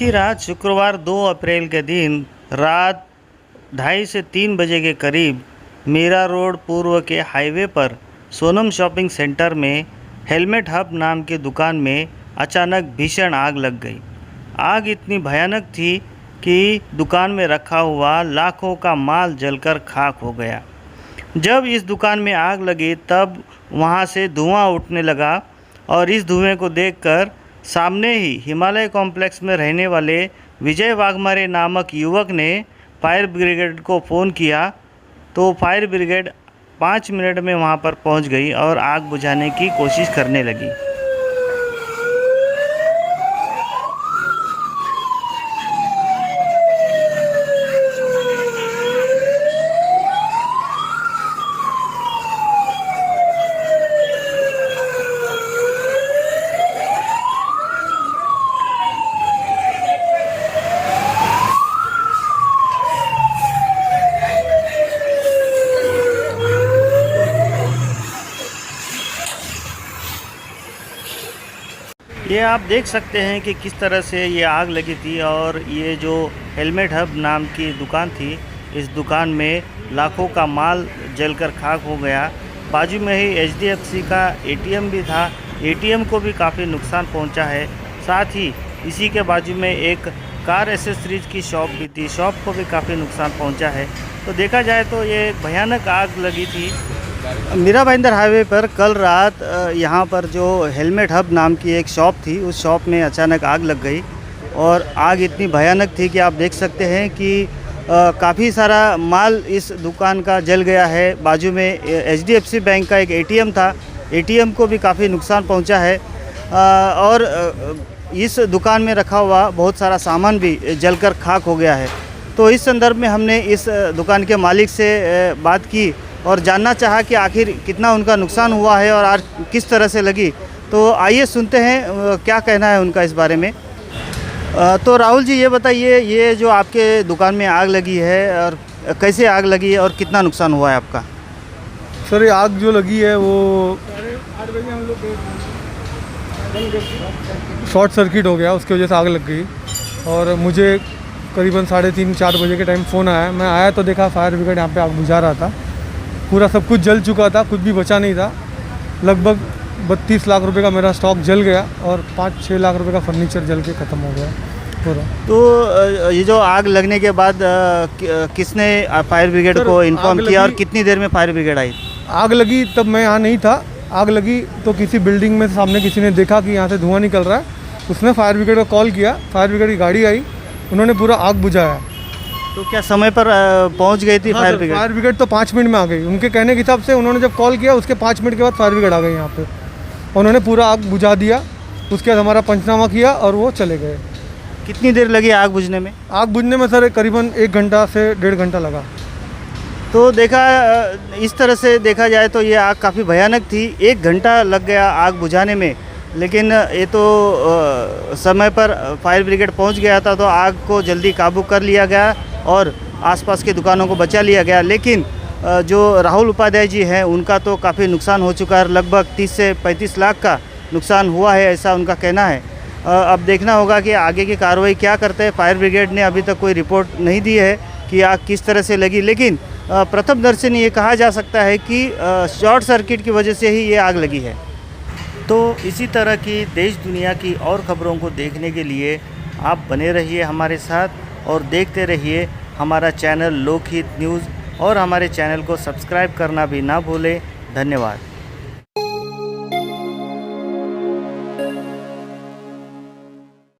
बीती रात शुक्रवार 2 अप्रैल के दिन रात 2:30 से 3 बजे के करीब मीरा रोड पूर्व के हाईवे पर सोनम शॉपिंग सेंटर में हेलमेट हब नाम की दुकान में अचानक भीषण आग लग गई। आग इतनी भयानक थी कि दुकान में रखा हुआ लाखों का माल जलकर खाक हो गया। जब इस दुकान में आग लगी तब वहां से धुआं उठने लगा और इस धुएं को देखकर सामने ही हिमालय कॉम्प्लेक्स में रहने वाले विजय वाघमारे नामक युवक ने फायर ब्रिगेड को फ़ोन किया तो फायर ब्रिगेड 5 मिनट में वहां पर पहुंच गई और आग बुझाने की कोशिश करने लगी। ये आप देख सकते हैं कि किस तरह से ये आग लगी थी और ये जो हेलमेट हब नाम की दुकान थी, इस दुकान में लाखों का माल जलकर खाक हो गया। बाजू में ही HDFC का ATM भी था, ATM को भी काफ़ी नुकसान पहुंचा है। साथ ही इसी के बाजू में एक कार एसेसरीज की शॉप भी थी, शॉप को भी काफ़ी नुकसान पहुंचा है। तो देखा जाए तो ये एक भयानक आग लगी थी। मीरा भाईंदर हाईवे पर कल रात यहाँ पर जो हेलमेट हब नाम की एक शॉप थी, उस शॉप में अचानक आग लग गई और आग इतनी भयानक थी कि आप देख सकते हैं कि काफ़ी सारा माल इस दुकान का जल गया है। बाजू में HDFC बैंक का एक ATM था, ATM को भी काफ़ी नुकसान पहुँचा है और इस दुकान में रखा हुआ बहुत सारा सामान भी जलकर खाक हो गया है। तो इस संदर्भ में हमने इस दुकान के मालिक से बात की और जानना चाहा कि आखिर कितना उनका नुकसान हुआ है और आज किस तरह से लगी। तो आइए सुनते हैं क्या कहना है उनका इस बारे में। तो राहुल जी, ये बताइए, ये जो आपके दुकान में आग लगी है और कैसे आग लगी है और कितना नुकसान हुआ है आपका? सर, ये आग जो लगी है वो शॉर्ट सर्किट हो गया, उसकी वजह से आग लग गई। और मुझे करीबन 3:30-4 बजे के टाइम फ़ोन आया। मैं आया तो देखा फायर ब्रिगेड यहाँ पे आग बुझा रहा था। पूरा सब कुछ जल चुका था, कुछ भी बचा नहीं था। लगभग 32 लाख रुपए का मेरा स्टॉक जल गया और 5-6 लाख रुपए का फर्नीचर जल के ख़त्म हो गया पूरा। तो ये जो आग लगने के बाद किसने फायर ब्रिगेड को इन्फॉर्म किया और कितनी देर में फायर ब्रिगेड आई? आग लगी तब मैं यहाँ नहीं था। आग लगी तो किसी बिल्डिंग में सामने किसी ने देखा कि यहाँ से धुआं निकल रहा है, उसने फायर ब्रिगेड को कॉल किया। फायर ब्रिगेड की गाड़ी आई, उन्होंने पूरा आग बुझाया। तो क्या समय पर पहुंच गई थी फायर ब्रिगेड? फायर ब्रिगेड तो 5 मिनट में आ गई। उनके कहने के हिसाब से उन्होंने जब कॉल किया उसके 5 मिनट के बाद फायर ब्रिगेड आ गई यहाँ पे। उन्होंने पूरा आग बुझा दिया, उसके बाद हमारा पंचनामा किया और वो चले गए। कितनी देर लगी आग बुझने में? आग बुझने में सर करीबन 1 घंटा से 1.5 घंटा लगा। तो इस तरह से देखा जाए तो ये आग काफ़ी भयानक थी। 1 घंटा लग गया आग बुझाने में, लेकिन ये तो समय पर फायर ब्रिगेड पहुंच गया था तो आग को जल्दी काबू कर लिया गया और आसपास की दुकानों को बचा लिया गया। लेकिन जो राहुल उपाध्याय जी हैं, उनका तो काफ़ी नुकसान हो चुका है। लगभग 30 से 35 लाख का नुकसान हुआ है, ऐसा उनका कहना है। अब देखना होगा कि आगे की कार्रवाई क्या करते हैं। फायर ब्रिगेड ने अभी तक कोई रिपोर्ट नहीं दी है कि आग किस तरह से लगी, लेकिन प्रथम दर्शन ये कहा जा सकता है कि शॉर्ट सर्किट की वजह से ही ये आग लगी है। तो इसी तरह की देश दुनिया की और ख़बरों को देखने के लिए आप बने रहिए हमारे साथ और देखते रहिए हमारा चैनल लोकहित न्यूज़ और हमारे चैनल को सब्सक्राइब करना भी ना भूलें। धन्यवाद।